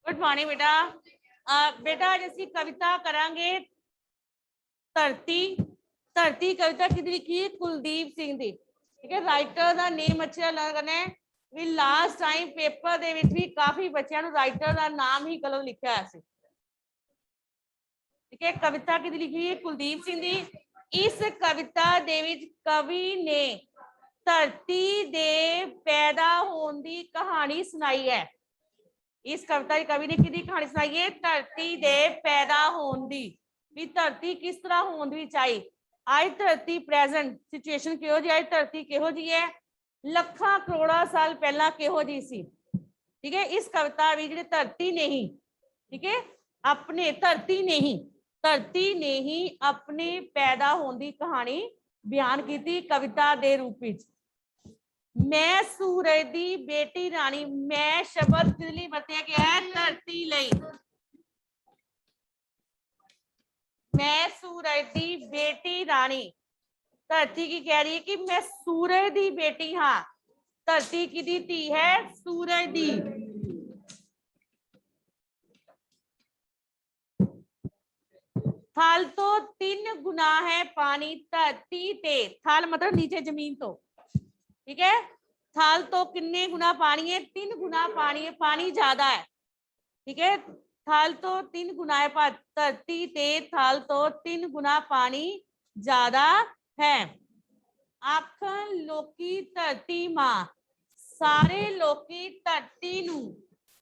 Good morning बेटा। बेटा आज ਅਸੀਂ कविता करांगे ਧਰਤੀ। ਧਰਤੀ कविता किहदी लिखी है? कुलदीप सिंह दी। ठीक है, राइटर ਦਾ नेम अच्छा लगना है भी। लास्ट टाइम पेपर ਦੇ ਵਿੱਚ ਵੀ ਕਾਫੀ ਬੱਚਿਆਂ ਨੂੰ ਰਾਈਟਰ ਦਾ ਨਾਮ ਹੀ ਗਲਤ ਲਿਖਿਆ ਹੋਇਆ ਸੀ। ठीक है, कविता किहदी लिखी है? कुलदीप सिंह दी। इस कविता ਦੇ ਵਿੱਚ कवि ने ਧਰਤੀ ਦੇ पैदा होने की कहानी सुनाई है। इस कविता कवि ने किहदी कहानी सुनाई है? धरती दे पैदा होने दी, भी धरती किस तरह होने दी चाहिए। आज धरती प्रेजेंट सिचुएशन किहो जी, आज धरती किहो जी है, लखां करोड़ा साल पहला किहो जी सी। ठीक है, इस कविता भी जिहड़ी धरती ने ही, ठीक है, अपने धरती ने ही अपने पैदा होने की कहानी बयान की कविता दे रूप विच। मैं सूरज दी बेटी रानी, मैं शब्द किहदे लई वरतिया गया है? धरती लई। मैं सूरज दी बेटी रानी, धरती की कह रही है कि मैं सूरज दी बेटी हाँ। धरती किहदी धी है? सूरज दी। थल तो 3 गुना है पानी धरती ते। थल मतलब नीचे जमीन तो, ठीक है। थल तो कितने गुना पानी है? 3 गुना पानी है, पानी ज्यादा है। ठीक है, थल तो 3 गुना है, धरती ते थल तो 3 गुना पानी ज्यादा है। आखन लोकी धरती मां, सारे लोकी धरती नू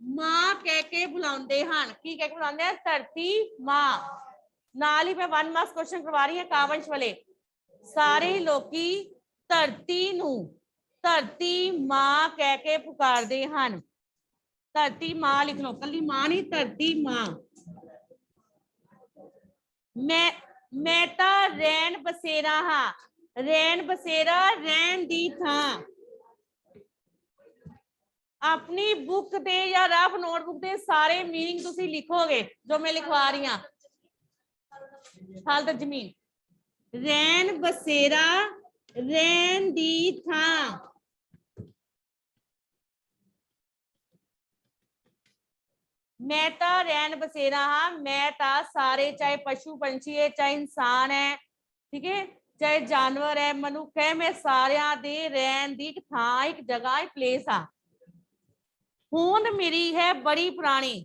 मां कह के बुलाते हैं। की कह के बुलाते हैं? धरती मां। नाल ही मैं 1 मार्क्स क्वेश्चन करवा रही है कावंश वाले। सारे लोकी धरती नू धरती मां कह के पुकारते हैं। धरती मां लिख लो, कली मां नहीं, धरती मां। मैं ता रैन बसेरा हाँ। रैन बसेरा रैन दी थां। अपनी बुक दे या रफ नोटबुक दे सारे मीनिंग तुसी लिखोगे जो मैं लिखवा रही हूं। हाल तक जमीन, रैन बसेरा रैन दी थां। मैं ता रैन बसेरा हाँ, मैं ता सारे, चाहे पशु पंछी है, चाहे इंसान है, ठीक है, चाहे जानवर है, मनुख है, मैं सारियां दे रैन दी थां, एक जगह, एक प्लेस हाँ। होंद मेरी है बड़ी पुरानी।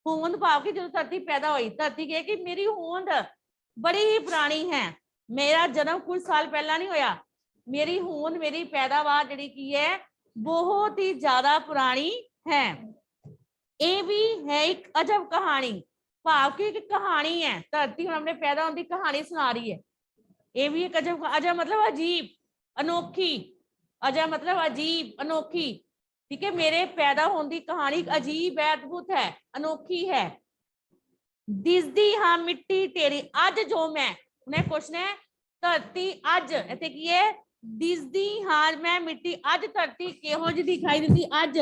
होंद भाव की जो धरती पैदा हुई, धरती कहे कि मेरी होंद बड़ी ही पुरानी है। मेरा जन्म कुछ साल पहला नहीं होया। मेरी होंद, मेरी पैदावार जिहड़ी की है बहुत ही ज्यादा पुरानी है। ये भी है एक अजब कहानी, भाव की एक कहानी है। धरती हम अपने पैदा होने की कहानी सुना रही है। ये भी एक अजब, अजब मतलब अजीब, अनोखी। अजब मतलब अजीब, अनोखी। ठीक है, मेरे पैदा होने की कहानी अजीब है, अद्भुत है, अनोखी है। दिसदी हाँ मिट्टी तेरी, अज जो मैं, उन्हें क्वेश्चन है धरती अज इत्थे की है? दिसदी हाँ मैं मिट्टी, अज धरती किहो जी दिखाई देती? अज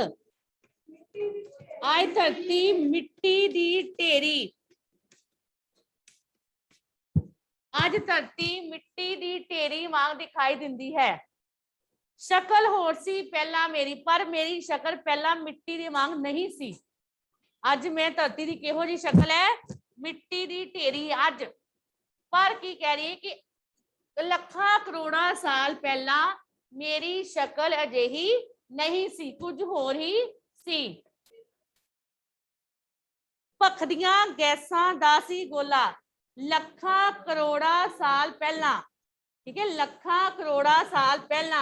आज धरती मिट्टी दी ढेरी, अज धरती मिट्टी दी ढेरी वांग दिखाई दिंदी है। शक्ल होर सी पहला मेरी, पर मेरी शक्ल पहला मिट्टी दी वांग नहीं सी। अज मैं धरती दी किहो जी शक्ल है? मिट्टी दी ढेरी अज। पर की कह रही है कि लखां करोड़ा साल पहला मेरी शक्ल अजिही नहीं सी, कुछ होर ही सी। भखदियां गैसां दा सी गोला, लखां करोड़ा साल पहला, ठीक है, लखां करोड़ा साल पहला,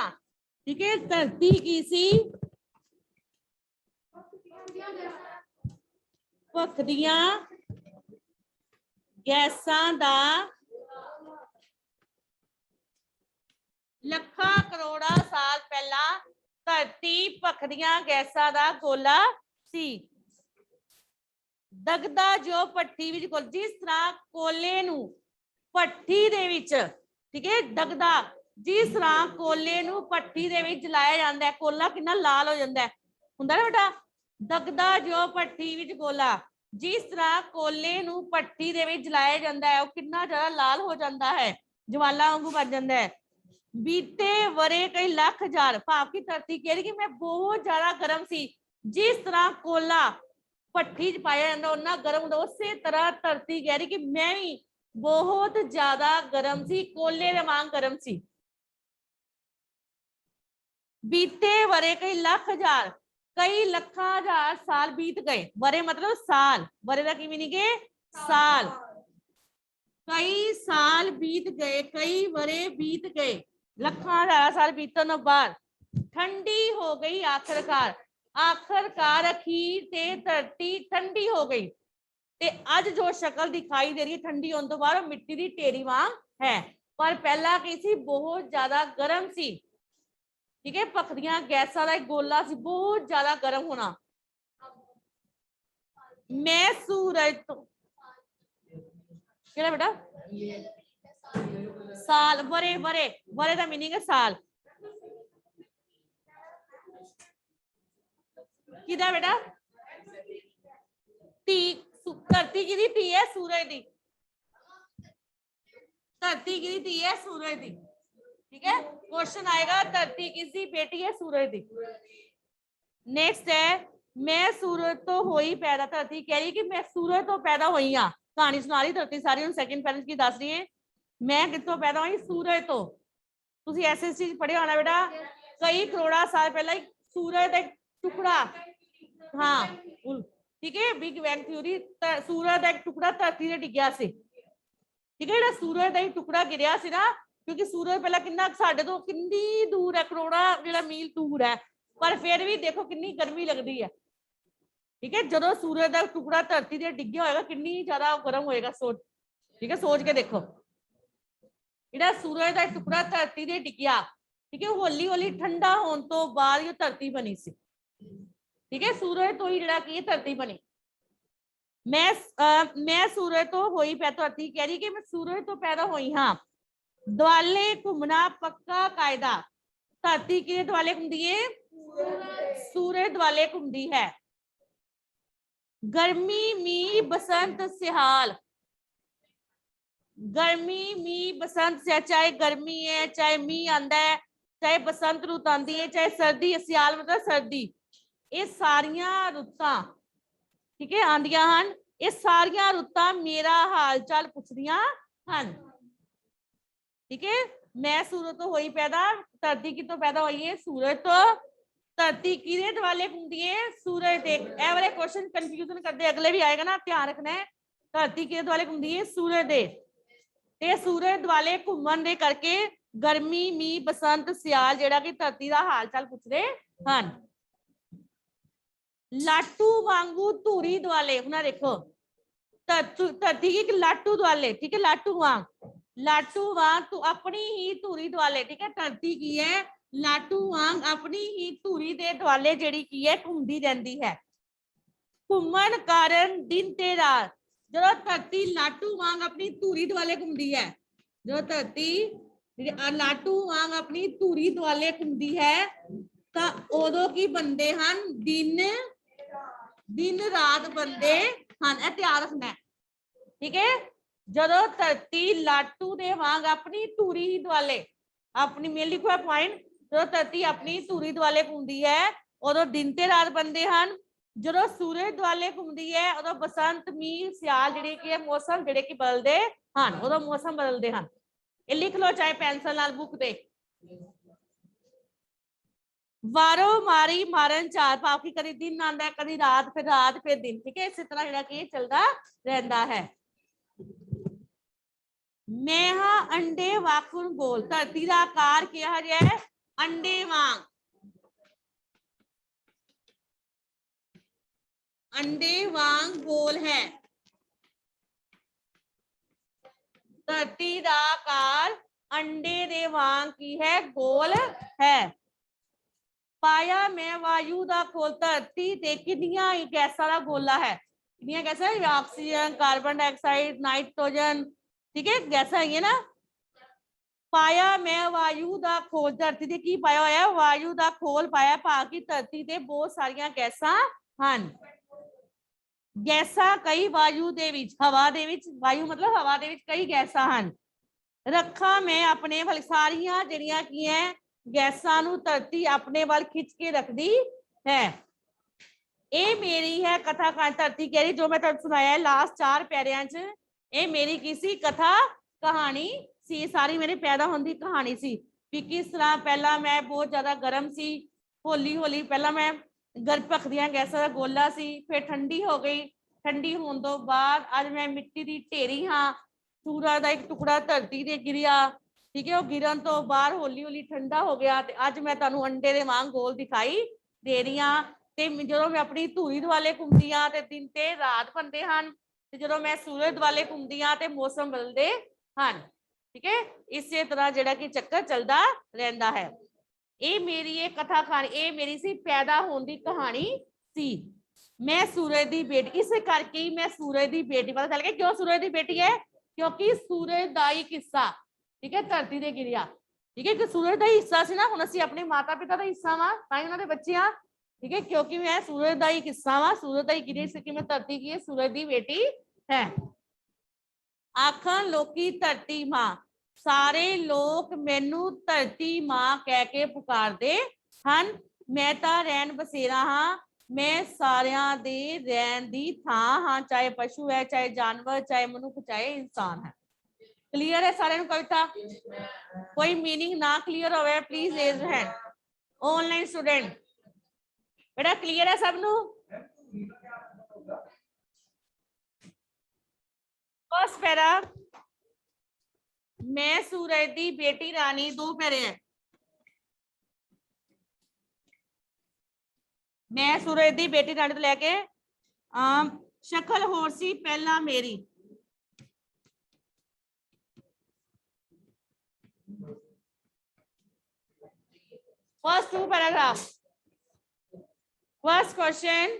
ठीक है, धरती की सी? भखदियां गैसां दा, लखां करोड़ा साल पहला धरती भखदियां गैसां दा गोला सी। दगदा जो भट्टी विच कोल, जिस तरह कोले नू भट्टी दे विच, ठीक है, दगदा जिस तरह कोले नू भट्टी दे विच जलाया जांदा है, कोला कितना लाल हो जांदा है, हुंदा ना बेटा? दगदा जो भट्टी विच कोला, जिस तरह कोले नू भट्टी दे विच जलाया जांदा है, वो कितना ज्यादा लाल हो जाता है, ज्वाला वांगू बन जाता है। बीते वरे कई लाख हजार, भाव की धरती कह रही कि मैं बहुत ज्यादा गर्म सी। जिस तरह कोला ਭੱਠੀ 'ਚ ਪਾਇਆ ਜਾਂਦਾ ਉਹਨਾਂ ਗਰਮ ਹੁੰਦਾ। ਉਸੇ ਤਰ੍ਹਾਂ ਧਰਤੀ ਕਹਿ ਰਹੀ ਕਿ ਮੈਂ ਵੀ ਬਹੁਤ ਜ਼ਿਆਦਾ ਗਰਮ ਸੀ, ਕੋਲੇ ਦੇ ਵਾਂਗ ਗਰਮ ਸੀ। बीते वरे कई लख हजार, कई लखा हजार साल बीत गए। वरे मतलब साल, वरे का की मीनिंग है साल। कई साल बीत गए, कई वरे बीत गए, लखा हजार साल बीतने बाद ठंडी हो गई आखिरकार। आखिरकार अखीर ते धरती ठंडी हो गई ते अज जो शक्ल दिखाई दे रही है ठंडी होने तो बाद मिट्टी की ढेरी वांग है, पर पहला की सी बहुत ज्यादा गर्म सी। ठीक है, भखदियां गैसा का एक गोला सी, बहुत ज्यादा गर्म होना। मैं सूरज तो क्या बेटा साल, वरे वरे वरे का मीनिंग है साल। किदा बेटा टी, धरती की टी है सूरज दी, धरती की टी है सूरज दी। ठीक है, क्वेश्चन आएगा धरती किसकी बेटी है सूरज दी। नेक्स्ट है मैं सूरज तो हो ही पैदा, धरती कह रही कि मैं सूरज तो पैदा हुई हाँ। कहानी सुना रही धरती सारी, हूँ सैकेंड पेरेंट्स की दस रही है मैं कितों पैदा हुई, सूरज तो। तुसी ऐसे चीज पढ़े होना बेटा, कई करोड़ा साल पहले सूरज का एक टुकड़ा, हाँ ठीक है, बिग बैंग थ्योरी, सूरज का एक टुकड़ा धरती से डिग्या सी। ठीक है, जो सूरज का एक टुकड़ा गिरिया सी ना, क्योंकि सूरज पहला कितना साडे तो कितनी दूर है, करोड़ा जो मील दूर है, पर फिर भी देखो कितनी गर्मी लगती है। ठीक है, जो सूरज का टुकड़ा धरती से डिग्या होगा कितनी ज्यादा गर्म होएगा, सोच। ठीक है, सोच के देखो, जो सूरज का टुकड़ा धरती से डिग्या, ठीक है, हौली हौली ठंडा होने तो बाद ये धरती बनी सी। ठीक है, सूरज तो ही जड़ा की धरती बनी। मैं सूरज तो होई पैदा, धरती कह रही कि मैं सूरज तो पैदा हुई हाँ। दुआले घूमना पक्का कायदा, धरती के दुआले घूमती है, सूरज दुआले घूमती है। गर्मी मी बसंत सियाल, गर्मी मी बसंत से, चाहे गर्मी है, चाहे मी आंदा है, चाहे बसंत रुत आंदी है, चाहे सर्दी, सियाल मतलब सर्दी, ये सारिया रुतां ठीक है आंदियां हन, ये सारिया रुतां मेरा हाल चाल पुछदियां हन। ठीक है, मैं सूरज तो हुई पैदा, धरती की तो पैदा हुई है सूरज तो, धरती किरे दुआले घूमती है, सूरज दे। ए वाले क्वेश्चन कंफ्यूजन करते, अगले भी आएगा ना, ध्यान रखना है। धरती किरे दुआले घूमती है, सूरज दे, ते सूरज दुआले घूमन दे करके गर्मी मी बसंत सियाल जेड़ा कि धरती दा हाल चाल पुछदे हन। लाटू वांगू धूरी दुआले, हुन देखो धरती की एक लाटू दुआले, ठीक है, लाटू वांग, लाटू वांग तू अपनी ही धूरी दुआले। ठीक है, धरती की है लाटू वांग अपनी ही धूरी दे दुआले जेड़ी की है घूमती रहती है। घूमन कारण दिन ते रात, जो धरती लाटू वांग अपनी धूरी दुआले घूमती है, जो धरती लाटू वांग अपनी धूरी दुआले घूमती है, तो उदों की बनते हैं दिन, दिन रात बनते हैं, ध्यान रखना है। ठीक है, जदों धरती लाटू दे वांग अपनी धूरी ही दुआले, अपनी मेरे लिखो पॉइंट, जो धरती अपनी धूरी दुआले घूमती है उदों दिन ते रात बनते हैं, जो सूरज दुआले घूमती है उदों बसंत मीह सियाल जिहड़े कि मौसम जिहड़े कि बदलते हैं, उदों मौसम बदलते हैं। ये लिख लो चाहे पेंसिल नाल बुक पे। वारो मारी मारन चाल, भाव की कभी दिन आंदा है, कभी रात फिर दिन। ठीक है, इसी तरह जिहड़ा कि चलता रहता है। मैं हाँ अंडे वाकुन गोल, धरती का आकार क्या है, अंडे वांग, अंडे वांग गोल है। धरती का आकार अंडे दे वांग की है, गोल है। पाया मैं वायु दा खोल, धरती ते कितनियां गैसां दा गोला है, कितनियां गैसां, ऑक्सीजन, कार्बन डाइऑक्साइड, नाइट्रोजन, ठीक है, गैसां है ना। पाया मैं वायु दा खोल, धरती ते की पाया होया, वायु दा खोल पाया, भाकी धरती ते बहुत सारियां गैसां हन। गैसां कई वायु दे विच, हवा दे विच, वायु मतलब हवा दे विच कई गैसां हन। रखा मैं अपने वाल, सारियां जिहड़ियां की है गैसां नूं धरती अपने वाल खिंच के रखदी है। ਇਹ ਮੇਰੀ ਹੈ ਕਥਾ ਕਹਾਣੀ। ਧਰਤੀ ਕਹ रही जो मैं ਤੁਹਾਨੂੰ ਸੁਣਾਇਆ ਹੈ ਲਾਸਟ 4 ਪੈਰਿਆਂ 'ਚ, ਇਹ ਮੇਰੀ ਕੀ ਸੀ? ਕਥਾ ਕਹਾਣੀ ਸੀ। ਸਾਰੀ ਮੇਰੇ ਪੈਦਾ ਹੋਣ ਦੀ ਕਹਾਣੀ ਸੀ ਵੀ ਕਿਸ ਤਰ੍ਹਾਂ ਪਹਿਲਾਂ ਮੈਂ ਬਹੁਤ ਜ਼ਿਆਦਾ ਗਰਮ ਸੀ, ਹੌਲੀ ਹੌਲੀ ਪਹਿਲਾਂ ਮੈਂ ਭਖਦੀਆਂ ਗੈਸਾਂ ਦਾ ਗੋਲਾ ਸੀ, ਫਿਰ ਠੰਡੀ ਹੋ ਗਈ, ਠੰਡੀ ਹੋਣ ਤੋਂ ਬਾਅਦ ਅੱਜ ਮੈਂ ਮਿੱਟੀ ਦੀ ਢੇਰੀ ਹਾਂ, ਸੂਰਜ ਦਾ ਇੱਕ ਟੁਕੜਾ ਧਰਤੀ ਤੇ ਗਿਰਿਆ, ਠੀਕ ਹੈ, ਉਹ ਗਿਰਨ ਤੋਂ ਬਾਅਦ ਹੌਲੀ ਹੌਲੀ ਠੰਡਾ ਹੋ ਗਿਆ ਤੇ ਅੱਜ ਮੈਂ ਤੁਹਾਨੂੰ ਅੰਡੇ ਦੇ ਵਾਂਗ ਗੋਲ ਦਿਖਾਈ ਦੇ ਰਹੀ ਹਾਂ। ਤੇ ਜਦੋਂ ਮੈਂ ਆਪਣੀ ਧੂਰੀ ਦੁਆਲੇ ਘੁੰਮਦੀ ਹਾਂ ਤੇ ਦਿਨ ਤੇ ਰਾਤ ਬਣਦੇ ਹਨ, ਤੇ ਜਦੋਂ ਮੈਂ ਸੂਰਜ ਦੁਆਲੇ ਘੁੰਮਦੀ ਹਾਂ ਤੇ ਮੌਸਮ ਬਦਲਦੇ ਹਨ, ਠੀਕ ਹੈ। ਇਸੇ ਤਰ੍ਹਾਂ ਜਿਹੜਾ ਕਿ ਚੱਕਰ ਚੱਲਦਾ ਰਹਿੰਦਾ ਹੈ। ਇਹ ਮੇਰੀ ਇਹ ਕਥਾ ਕਹਾਣੀ, ਇਹ ਮੇਰੀ ਸੀ ਪੈਦਾ ਹੋਣ ਦੀ ਕਹਾਣੀ ਸੀ। ਮੈਂ ਸੂਰਜ ਦੀ ਬੇਟੀ, ਇਸੇ ਕਰਕੇ ਹੀ ਮੈਂ ਸੂਰਜ ਦੀ ਬੇਟੀ, ਪਤਾ ਚੱਲ ਗਿਆ ਕਿਉਂ ਸੂਰਜ ਦੀ ਬੇਟੀ ਹੈ? ਕਿਉਂਕਿ ਸੂਰਜ ਦਾ ਹੀ ਹਿੱਸਾ, ਠੀਕ ਹੈ, ਧਰਤੀ ਤੇ ਗਿਰਿਆ, ਠੀਕ ਹੈ, ਕਿ ਸੂਰਜ ਦਾ ਹੀ ਹਿੱਸਾ ਸੀ ਨਾ। ਹੁਣ ਅਸੀਂ ਆਪਣੇ ਮਾਤਾ ਪਿਤਾ ਦਾ ਹਿੱਸਾ ਵਾ, ਤਾਂ ਹੀ ਉਹਨਾਂ ਦੇ ਬੱਚੇ ਆ, ठीक है, क्योंकि मैं सूरज का ही हिस्सा वा, सूरज का ही गिरी सकी, मैं धरती की सूरज की बेटी है। आखन लोकी धरती मां, सारे लोग मैनू धरती मां कह के पुकारदे हन। मैं तां रैन बसेरा हाँ, मैं सारियां दे रैन दी थां हाँ, चाहे पशु है, चाहे जानवर, चाहे मनुख, चाहे इंसान है। क्लियर है सारे कविता? कोई मीनिंग ना क्लियर होवे please raise hand. Online student बेटा क्लियर है सबनू? फर्स्ट पैरा, मैं सूरज दी बेटी रानी, 2 पैरे हैं। मैं सूरज दी बेटी रानी तो लैके शक्ल होर सी पहला मेरी। First 2 paragraph. फर्स्ट क्वेश्चन,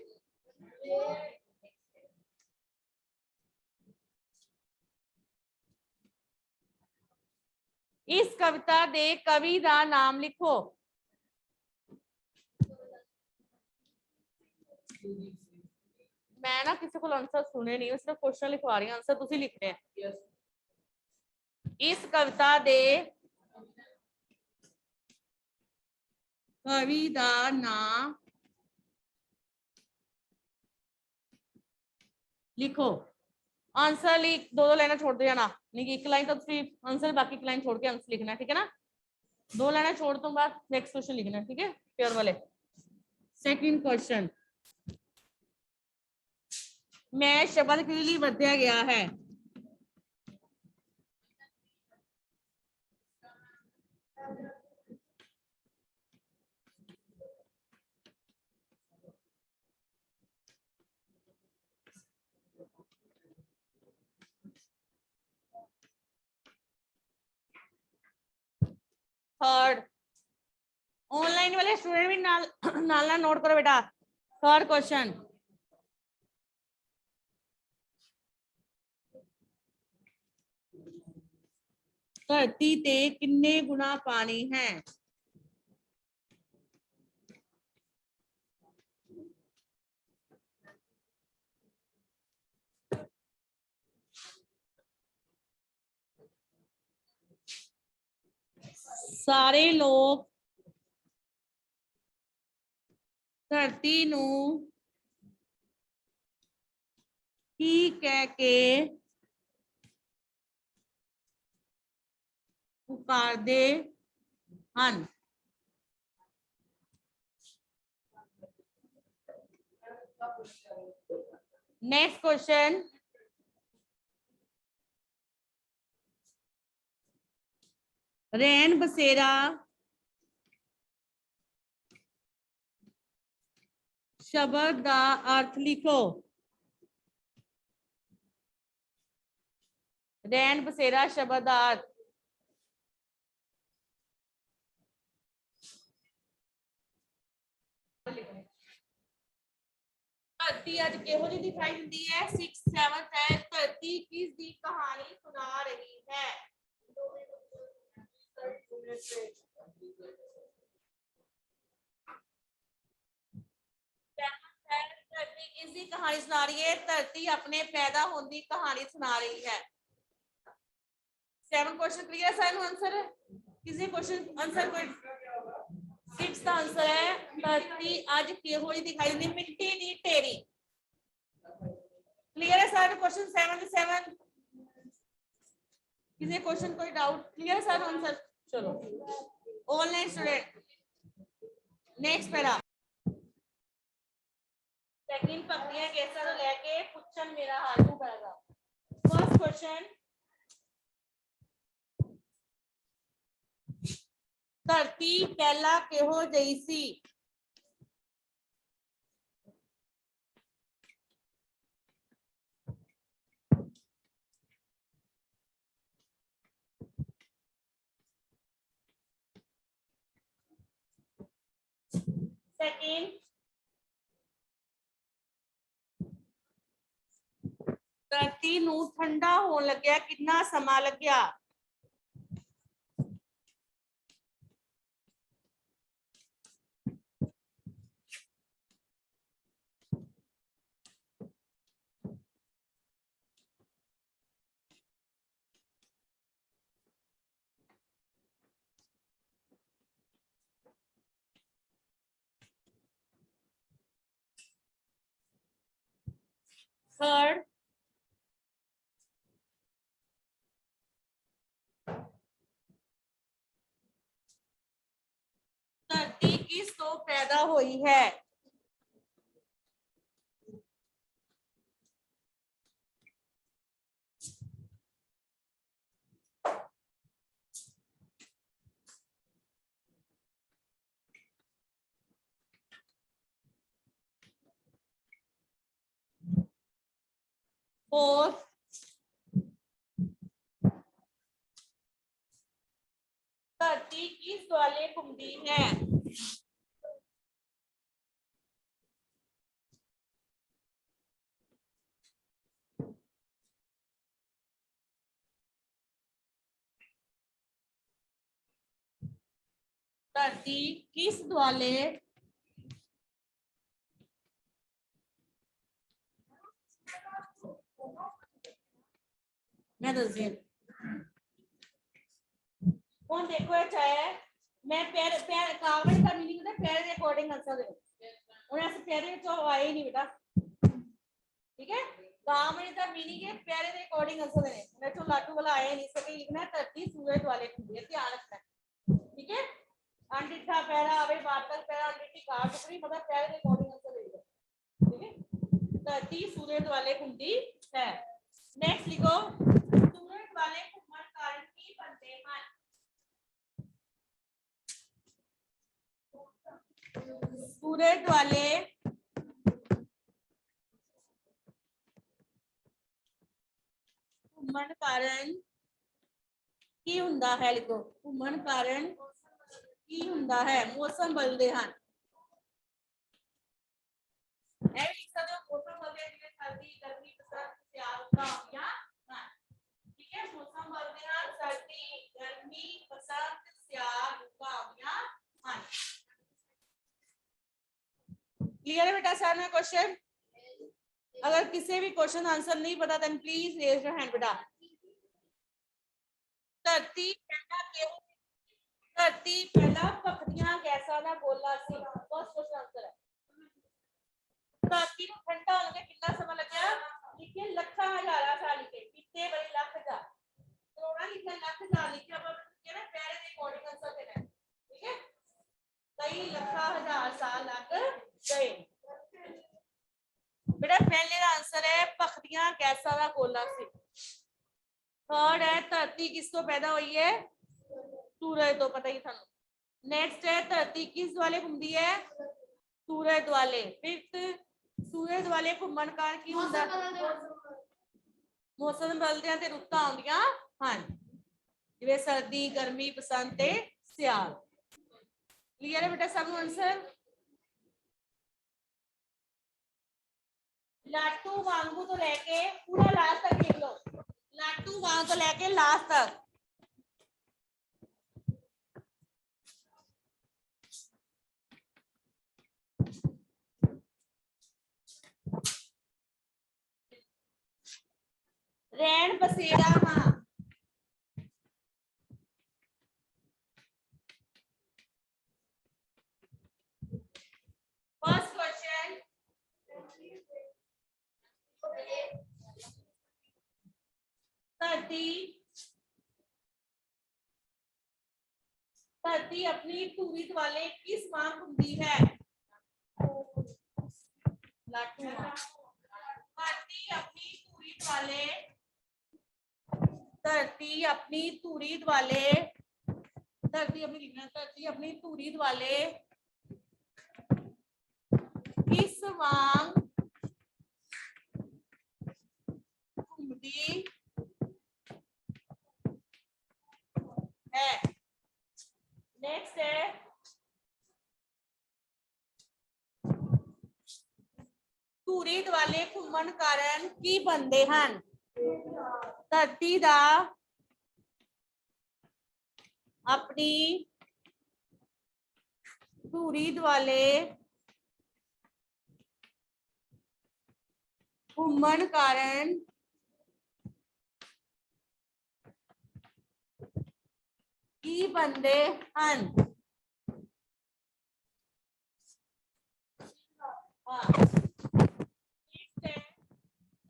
इस कविता दे कवि दा नाम लिखो। मैं ना किसी को आंसर सुने नहीं, सिर्फ क्वेश्चन लिखवा रही हूं, आंसर तुसी लिखने हैं। इस कविता दे कवि दा नाम लिखो। आंसर लिख, 2 लाइना छोड़ दे जाना, नहीं कि 1 लाइन तो आंसर, बाकी 1 लाइन छोड़ के आंसर लिखना है, ठीक है ना। 2 लाइना छोड़ दूं बाद नेक्स्ट क्वेश्चन लिखना है, ठीक है, प्योर वाले। सेकंड क्वेश्चन, मैं शब्द के लिए बदया गया है। थर्ड, ऑनलाइन वाले स्टूडेंट भी नाल नोट करो बेटा। थर्ड क्वेश्चन, धरती ते किन्ने गुना पानी है? सारे लोग धरती नू की कह के पुकारदे हन? नेक्स्ट क्वेश्चन, रैन बसेरा शब्द का अर्थ लिखो। रैन बसेरा शब्द का अर्थ, धरती अज किहो जी दिखाई देती है? 6th 7th है। धरती किसकी कहानी सुना रही है? धरती किसकी कहानी सुना रही है? धरती अपने पैदा होने की कहानी सुना रही है। 7 क्वेश्चन क्लियर है? आंसर है किसी क्वेश्चन आंसर कोई? 6th आंसर है, धरती अज किहो जी दिखाई देती, मिट्टी दी क्वेश्चन 77 किसी क्वेश्चन कोई डाउट क्लियर सर आंसर चलो online student next para second पक्तियां कैसा तो लेके क्वेश्चन मेरा हाल को करेगा फर्स्ट क्वेश्चन धरती पहला केहो जई सी सेकंड धरती नू ठंडा होने लग्या कितना समा लग्या थर्ड धरती किस तो पैदा हुई है फोर्थ धरती किस वाले घूमती है धरती किस वाले मैं दसदी कौन देखो चाहे मैं पैर पैर कागज का मीनिंग है पैर के अकॉर्डिंग आंसर दे उन्हें ऐसे पैर तो आए ही नहीं बेटा ठीक है कागज का मीनिंग है पैर के अकॉर्डिंग आंसर देने मैं तो लाटू वाला आया नहीं सके लिखना है धरती सूरज वाले खुले ध्यान रखना है ठीक है अंडिठा पैरा अबे वार्तक पैरा अंडिठी काट टुकड़ी मतलब पैर के अकॉर्डिंग आंसर देगा ठीक है धरती सूरज वाले कुंडी है नेक्स्ट लिखो सूरज वाले घूमन कारण की बनते हैं सूरज वाले घूमन कारण की हुंदा है लिखो घूमन कारण की हुंदा है मौसम बदलते हैं ए लिख सकते हो मौसम बदलते हैं सर्दी गर्मी बसंत सियाल का ठीक है मौसम बदलते हैं सर्दी गर्मी बसंत सियाल का क्लियर है बेटा सर में क्वेश्चन अगर किसी भी क्वेश्चन आंसर नहीं पता then please raise your hand बेटा धरती पहला पखड़ियां कैसा ना बोला सी फर्स्ट क्वेश्चन आंसर है धरती को ठंडा होने के कितना समय लग गया लिखे लखा हजारा साल लिखे कितने बड़े लाख हजार करोड़ा लिखा लाख हजार लिखे अब ये ना पहले के अकॉर्डिंग आंसर देना है ठीक है कई लखा हजार साल लग गए बेटा पहले का आंसर है पखड़ियां कैसा ना बोला सी थर्ड है धरती किस तो पैदा हुई है सूरज तो पता ही था नेक्स्ट है धरती किस वाले घूमती है सूरज वाले फिफ्थ सूरज वाले घूमन कार की हुंदा मौसम बदलते हैं ते रुत्तां आउंदियां हन जिवें सर्दी गर्मी बसंत ते सियाल क्लियर है बेटा सब आंसर लाटू वांगू तो लेके पूरा लास्ट तक लिख लो लाटू वांग तो लेके लास्ट तक रैन बसेरा हाँ फर्स्ट क्वेश्चन धरती अपनी धूरी वाले किस वांग घूमती है? धरती अपनी धूरी वाले धरती अपनी धूरी वाले किस वांग घूमती है? नेक्स्ट है ਧੂਰੀ ਦੁਆਲੇ ਘੁੰਮਣ ਕਾਰਨ ਕੀ ਬਣਦੇ ਹਨ? ਧਰਤੀ ਦਾ ਆਪਣੀ ਧੂਰੀ ਦੁਆਲੇ ਘੁੰਮਣ ਕਾਰਨ ਕੀ ਬਣਦੇ ਹਨ?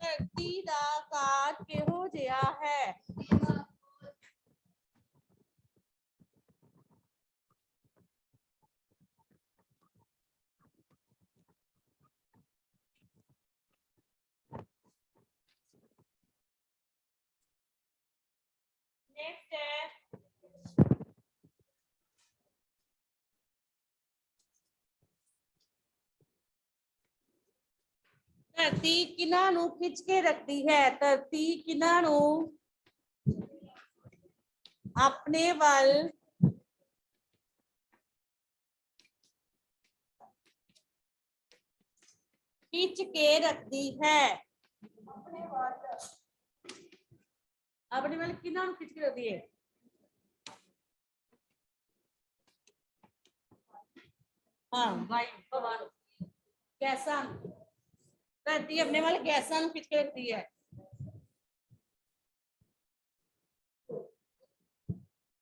ਧਰਤੀ ਦਾ ਆਕਾਰ ਕਿਹੋ ਜਿਹਾ ਹੈ? नेक्स्ट है ਧਰਤੀ ਕਿਹਨਾਂ ਨੂੰ ਖਿੱਚ ਕੇ ਰੱਖਦੀ ਹੈ? ਧਰਤੀ ਕਿਹਨਾਂ ਨੂੰ ਆਪਣੇ ਵੱਲ खींच के रखती है? अपने वाले कितना खींच के रखती है? हाँ भाई भगवान कैसा धरती अपने वाले गैसा खींच के रखती है?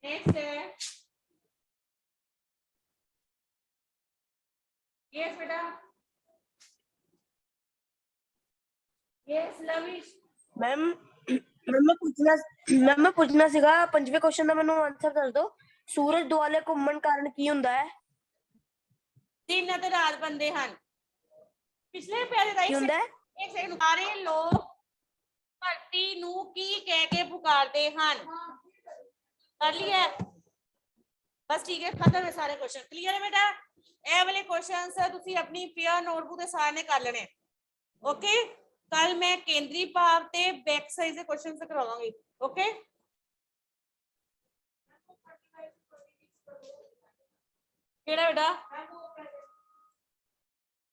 नेक्स्ट है यस बेटा मैम मैं पूछना सीगा पंजवें क्वेश्चन ਦਾ ਮੈਨੂੰ ਆਨਸਰ ਦੱਸ ਦਿਓ ਸੂਰਜ ਦੁਆਲੇ ਘੁੰਮਣ ਕਾਰਨ ਕੀ ਹੁੰਦਾ ਹੈ? दिन ਅਤੇ ਰਾਤ बनते हैं। पिछले प्यारे का ਕੀ ਹੁੰਦਾ ਹੈ? एक सेकंड सारे लोग धरती ਨੂੰ ਕੀ ਕਹਿ ਕੇ ਪੁਕਾਰਦੇ ਹਨ? कर लिया बस ठीक है खत्म है सारे क्वेश्चन क्लियर है बेटा ਇਹ ਵਾਲੇ क्वेश्चंस ਤੁਸੀਂ ਆਪਣੀ ਪੀਅਰ ਨੋਟਬੁੱਕ ਤੇ ਸਾਰਨੇ ਕਰ ਲੈਣੇ ओके कल मैं केंद्रीय भाव ते बैक साइड से क्वेश्चन से करवाऊंगी ओके केड़ा बेटा